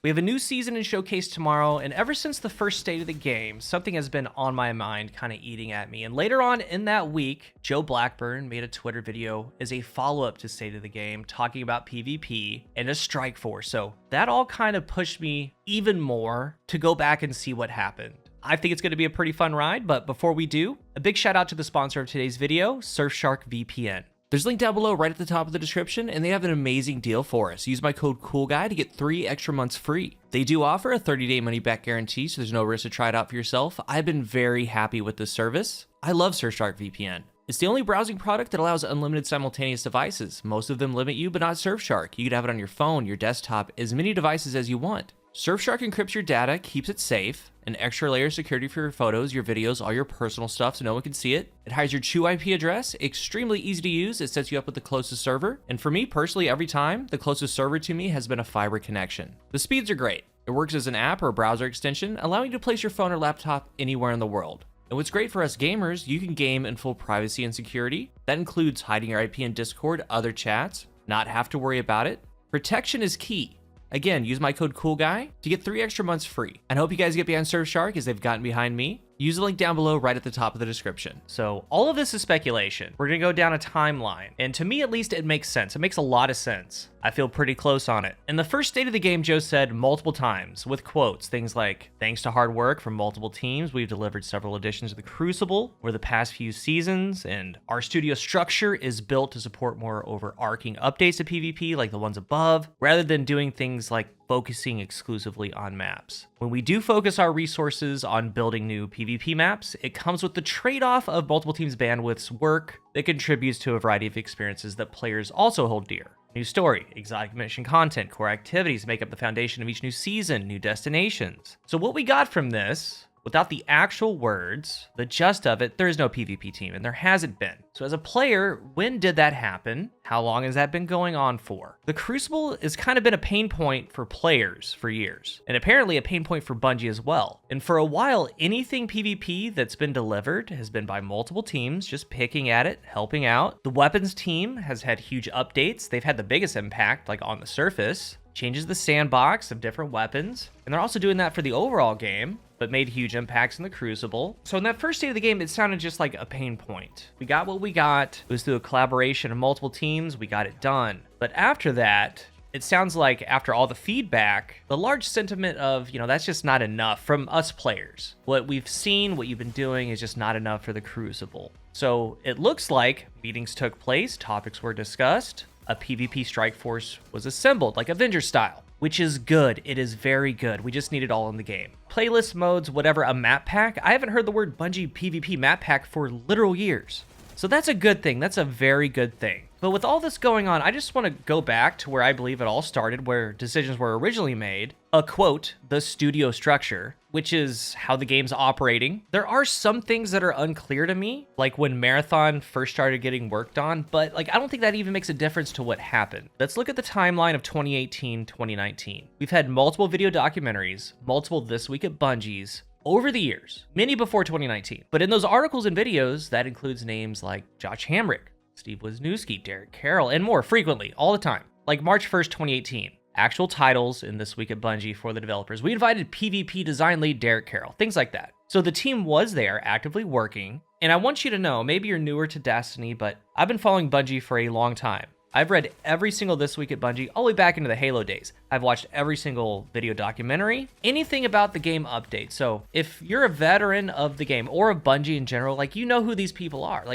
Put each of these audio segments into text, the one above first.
We have a new season and showcase tomorrow, and ever since the first state of the game, something has been on my mind, kind of eating at me. And later on in that week, Joe Blackburn made a Twitter video as a follow-up to State of the Game, talking about PvP and a strike force. So that all kind of pushed me even more to go back and see what happened. I think it's going to be a pretty fun ride, but before we do, a big shout out to the sponsor of today's video, Surfshark VPN. There's a link down below right at the top of the description, and they have an amazing deal for us. Use my code COOLGUY to get 3 extra months free. They do offer a 30-day money-back guarantee, so there's no risk to try it out for yourself. I've been very happy with this service. I love Surfshark VPN. It's the only browsing product that allows unlimited simultaneous devices. Most of them limit you, but not Surfshark. You could have it on your phone, your desktop, as many devices as you want. Surfshark encrypts your data, keeps it safe, an extra layer of security for your photos, your videos, all your personal stuff so no one can see it. It hides your true IP address, extremely easy to use, it sets you up with the closest server, and for me personally, every time, the closest server to me has been a fiber connection. The speeds are great. It works as an app or a browser extension, allowing you to place your phone or laptop anywhere in the world. And what's great for us gamers, you can game in full privacy and security. That includes hiding your IP in Discord, other chats, not have to worry about it. Protection is key. Again, use my code COOLGUY to get 3 extra months free. And I hope you guys get behind Surfshark as they've gotten behind me. Use the link down below right at the top of the description. So all of this is speculation. We're gonna go down a timeline. And to me, at least, it makes sense. It makes a lot of sense. I feel pretty close on it. In the first state of the game, Joe said multiple times with quotes, things like, thanks to hard work from multiple teams, we've delivered several editions of the Crucible over the past few seasons, and our studio structure is built to support more overarching updates to PvP like the ones above, rather than doing things like focusing exclusively on maps. When we do focus our resources on building new PvP maps, it comes with the trade-off of multiple teams' bandwidth's work that contributes to a variety of experiences that players also hold dear. New story, exotic mission content, core activities make up the foundation of each new season, new destinations. So what we got from this, without the actual words, the gist of it, there is no PvP team, and there hasn't been. So as a player, when did that happen? How long has that been going on for? The Crucible has kind of been a pain point for players for years, and apparently a pain point for Bungie as well. And for a while, anything PvP that's been delivered has been by multiple teams, just picking at it, helping out. The weapons team has had huge updates. They've had the biggest impact, like on the surface. Changes the sandbox of different weapons, and they're also doing that for the overall game, but made huge impacts in the Crucible. So in that first state of the game, it sounded just like a pain point. We got what we got. It was through a collaboration of multiple teams. We got it done. But after that, it sounds like after all the feedback, the large sentiment of, that's just not enough from us players. What we've seen, what you've been doing is just not enough for the Crucible. So it looks like meetings took place, topics were discussed, a PvP strike force was assembled, like Avengers style, which is good. It is very good. We just need it all in the game. Playlist modes, whatever, a map pack. I haven't heard the word Bungie PvP map pack for literal years. So that's a good thing. That's a very good thing. But with all this going on, I just want to go back to where I believe it all started, where decisions were originally made. A quote, the studio structure, which is how the game's operating. There are some things that are unclear to me, like when Marathon first started getting worked on, but I don't think that even makes a difference to what happened. Let's look at the timeline of 2018, 2019. We've had multiple video documentaries, multiple This Week at Bungie's, over the years, many before 2019. But in those articles and videos, that includes names like Josh Hamrick, Steve Wisniewski, Derek Carroll, and more frequently, all the time. Like March 1st, 2018. Actual titles in This Week at Bungie for the developers. We invited PvP design lead Derek Carroll, things like that. So the team was there, actively working. And I want you to know, maybe you're newer to Destiny, but I've been following Bungie for a long time. I've read every single This Week at Bungie, all the way back into the Halo days. I've watched every single video documentary, anything about the game update. So if you're a veteran of the game or of Bungie in general, you know who these people are.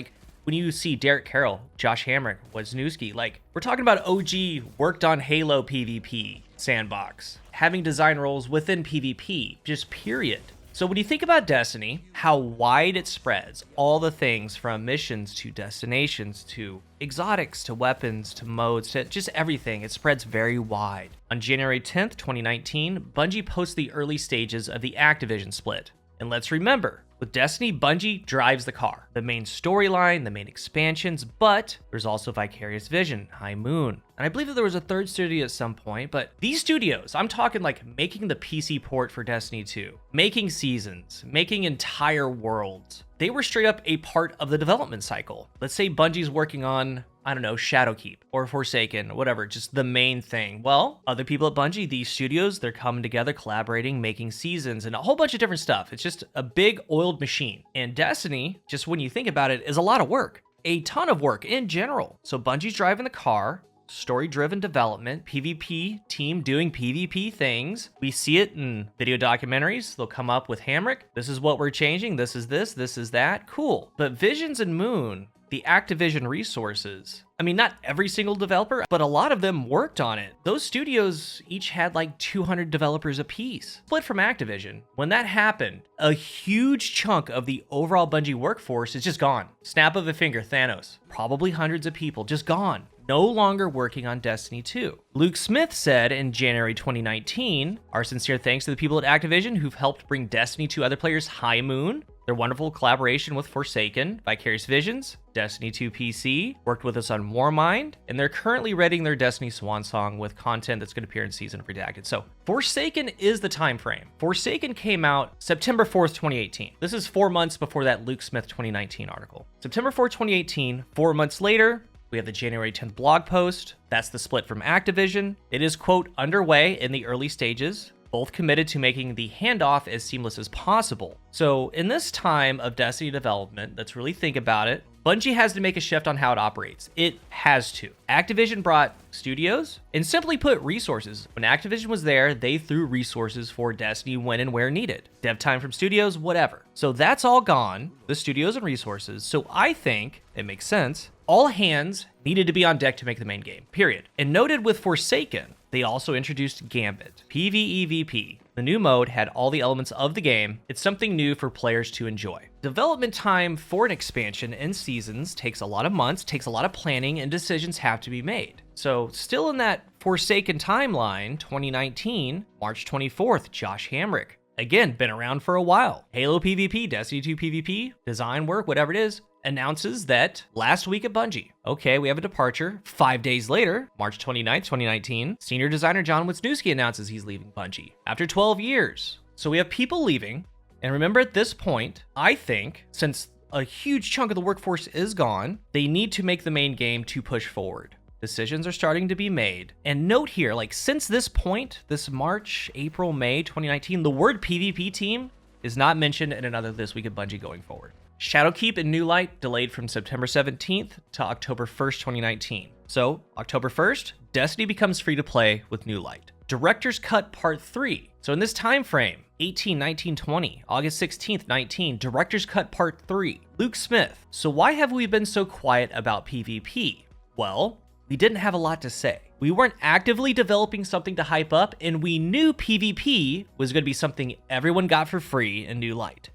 When you see Derek Carroll, Josh Hamrick, Wisniewski, we're talking about OG worked on Halo PvP sandbox, having design roles within PvP, just period. So when you think about Destiny, how wide it spreads, all the things from missions to destinations to exotics to weapons to modes to just everything, it spreads very wide. On January 10th, 2019, Bungie posts the early stages of the Activision split. And let's remember, with Destiny, Bungie drives the car. The main storyline, the main expansions, but there's also Vicarious Vision, High Moon, and I believe that there was a third studio at some point, but these studios, I'm talking like making the PC port for Destiny 2, making seasons, making entire worlds. They were straight up a part of the development cycle. Let's say Bungie's working on, I don't know, Shadowkeep or Forsaken, whatever, just the main thing. Well, other people at Bungie, these studios, they're coming together, collaborating, making seasons, and a whole bunch of different stuff. It's just a big oiled machine. And Destiny, just when you think about it, is a lot of work. A ton of work in general. So Bungie's driving the car, story-driven development, PvP team doing PvP things. We see it in video documentaries. They'll come up with Hamrick. This is what we're changing. This is this. This is that. Cool. But Visions and Moon, the Activision resources, I mean, not every single developer, but a lot of them worked on it. Those studios each had like 200 developers apiece. Split from Activision. When that happened, a huge chunk of the overall Bungie workforce is just gone. Snap of a finger, Thanos. Probably hundreds of people just gone. No longer working on Destiny 2. Luke Smith said in January 2019, our sincere thanks to the people at Activision who've helped bring Destiny to other players High Moon, their wonderful collaboration with Forsaken, Vicarious Visions, Destiny 2 PC, worked with us on Warmind, and they're currently writing their Destiny Swan Song with content that's going to appear in Season of Redacted. So Forsaken is the time frame. Forsaken came out September 4th, 2018. This is 4 months before that Luke Smith 2019 article. September 4th, 2018, 4 months later, we have the January 10th blog post. That's the split from Activision. It is, quote, underway in the early stages, both committed to making the handoff as seamless as possible. So in this time of Destiny development, let's really think about it. Bungie has to make a shift on how it operates. It has to. Activision brought studios and simply put resources. When Activision was there, they threw resources for Destiny when and where needed. Dev time from studios, whatever. So that's all gone, the studios and resources. So I think it makes sense. All hands needed to be on deck to make the main game, period. And noted with Forsaken, they also introduced Gambit, PvEVP. The new mode had all the elements of the game. It's something new for players to enjoy. Development time for an expansion and seasons takes a lot of months, takes a lot of planning, and decisions have to be made. So still in that Forsaken timeline, 2019, March 24th, Josh Hamrick. Again, been around for a while. Halo PvP, Destiny 2 PvP, design work, whatever it is, announces that last week at Bungie. Okay, we have a departure. 5 days later, March 29th, 2019, senior designer John Wisniewski announces he's leaving Bungie after 12 years. So we have people leaving. And remember, at this point, I think, since a huge chunk of the workforce is gone, they need to make the main game to push forward. Decisions are starting to be made. And note here, like since this point, this March, April, May 2019, the word PvP team is not mentioned in another This Week at Bungie going forward. Shadowkeep and New Light delayed from September 17th to October 1st, 2019. So, October 1st, Destiny becomes free to play with New Light. Director's Cut Part 3. So in this time frame, 18, 19, 20, August 16th, 19, Director's Cut Part 3. Luke Smith. So why have we been so quiet about PvP? Well, we didn't have a lot to say. We weren't actively developing something to hype up, and we knew PvP was going to be something everyone got for free in New Light.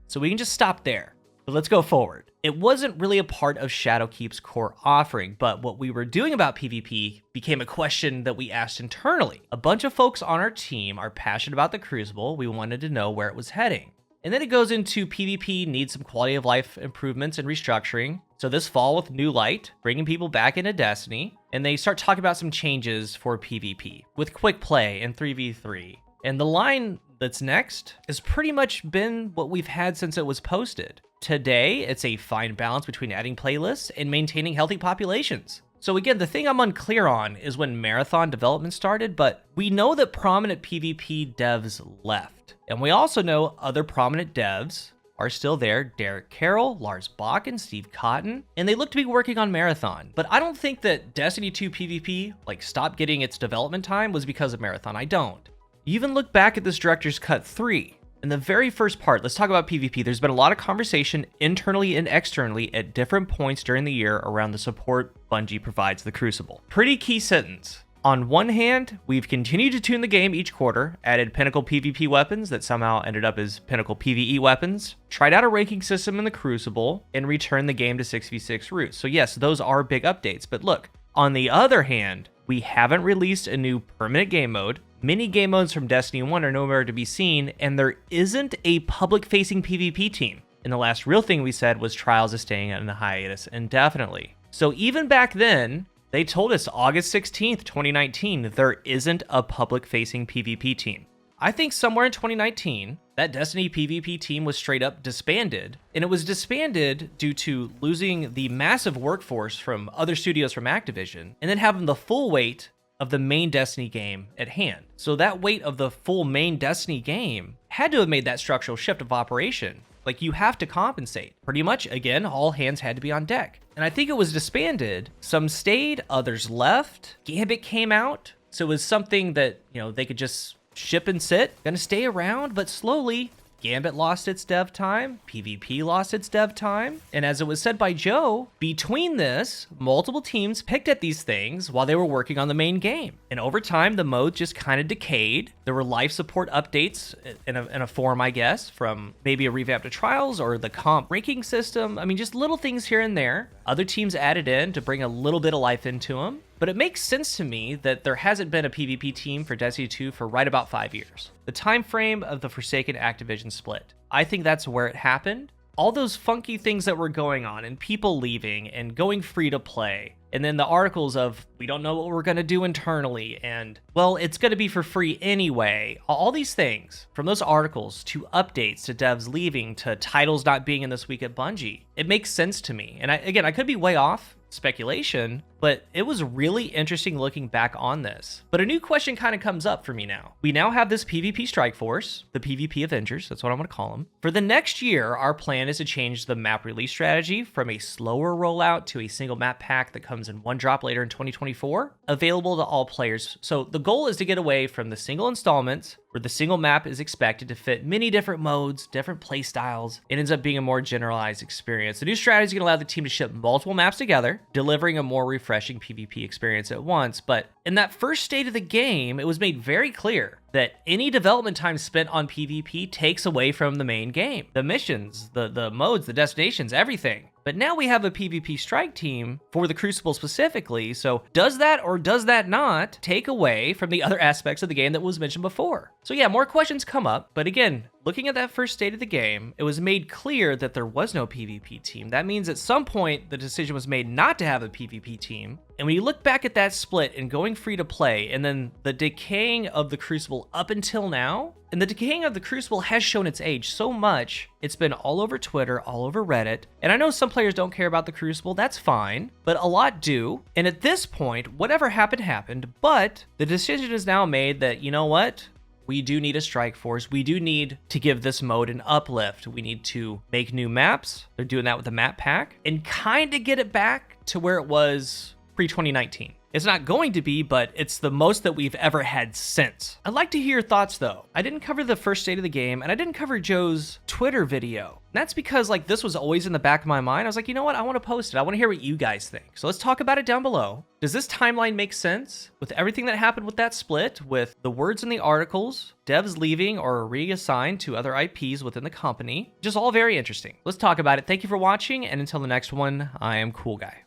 So we can just stop there. But let's go forward. It wasn't really a part of Shadowkeep's core offering, but what we were doing about PvP became a question that we asked internally. A bunch of folks on our team are passionate about the Crucible. We wanted to know where it was heading. And then it goes into PvP needs some quality of life improvements and restructuring. So this fall with New Light, bringing people back into Destiny, and they start talking about some changes for PvP with quick play and 3v3. And the line that's next has pretty much been what we've had since it was posted. Today, it's a fine balance between adding playlists and maintaining healthy populations. So again, the thing I'm unclear on is when Marathon development started, but we know that prominent PvP devs left. And we also know other prominent devs are still there. Derek Carroll, Lars Bach, and Steve Cotton, and they look to be working on Marathon. But I don't think that Destiny 2 PvP, stopped getting its development time was because of Marathon. I don't. You even look back at this Director's Cut 3. In the very first part, let's talk about PvP. There's been a lot of conversation internally and externally at different points during the year around the support Bungie provides the Crucible. Pretty key sentence. On one hand, we've continued to tune the game each quarter, added Pinnacle PvP weapons that somehow ended up as Pinnacle PvE weapons, tried out a ranking system in the Crucible, and returned the game to 6v6 roots. So yes, those are big updates, but look, on the other hand, we haven't released a new permanent game mode. Many game modes from Destiny 1 are nowhere to be seen, and there isn't a public-facing PvP team. And the last real thing we said was Trials is staying on a hiatus indefinitely. So even back then, They told us August 16th, 2019, there isn't a public-facing PvP team. I think somewhere in 2019, that Destiny PvP team was straight up disbanded, and it was disbanded due to losing the massive workforce from other studios from Activision, and then having the full weight of the main Destiny game at hand. So that weight of the full main Destiny game had to have made that structural shift of operation. Like, you have to compensate. Pretty much, again, all hands had to be on deck. And I think it was disbanded. Some stayed, others left. Gambit came out, so it was something that, they could just ship and sit. Gonna stay around, but slowly, Gambit lost its dev time, PvP lost its dev time, and as it was said by Joe, between this, multiple teams picked at these things while they were working on the main game. And over time, the mode just kind of decayed. There were life support updates in a form, I guess, from maybe a revamp to trials or the comp ranking system. I mean, just little things here and there. Other teams added in to bring a little bit of life into them. But it makes sense to me that there hasn't been a PvP team for Destiny 2 for right about 5 years. The time frame of the Forsaken Activision split. I think that's where it happened. All those funky things that were going on and people leaving and going free to play. And then the articles of, we don't know what we're going to do internally, and, well, it's going to be for free anyway. All these things, from those articles to updates to devs leaving to titles not being in this week at Bungie, it makes sense to me. And I could be way off, speculation, but it was really interesting looking back on this. But a new question kind of comes up for me now. We now have this PvP Strike Force, the PvP Avengers, that's what I'm going to call them. For the next year, our plan is to change the map release strategy from a slower rollout to a single map pack that comes in one drop later in 2024, available to all players. So the goal is to get away from the single installments, where the single map is expected to fit many different modes, different play styles. It ends up being a more generalized experience. The new strategy is going to allow the team to ship multiple maps together, delivering a more refreshing PvP experience at once. But in that first state of the game, it was made very clear that any development time spent on PvP takes away from the main game. The missions, the modes, the destinations, everything. But now we have a PvP strike team for the Crucible specifically, so does that or does that not take away from the other aspects of the game that was mentioned before? So yeah, more questions come up, but again, looking at that first state of the game, it was made clear that there was no PvP team. That means at some point, the decision was made not to have a PvP team. And when you look back at that split and going free to play, and then the decaying of the Crucible up until now, and the decaying of the Crucible has shown its age so much, it's been all over Twitter, all over Reddit. And I know some players don't care about the Crucible, that's fine, but a lot do. And at this point, whatever happened, happened, but the decision is now made that, you know what? We do need a strike force. We do need to give this mode an uplift. We need to make new maps. They're doing that with the map pack and kind of get it back to where it was pre-2019. It's not going to be, but it's the most that we've ever had since. I'd like to hear your thoughts though. I didn't cover the first state of the game and I didn't cover Joe's Twitter video. And that's because this was always in the back of my mind. I was like, you know what? I want to post it. I want to hear what you guys think. So let's talk about it down below. Does this timeline make sense with everything that happened with that split, with the words in the articles, devs leaving or reassigned to other IPs within the company? Just all very interesting. Let's talk about it. Thank you for watching. And until the next one, I am Cool Guy.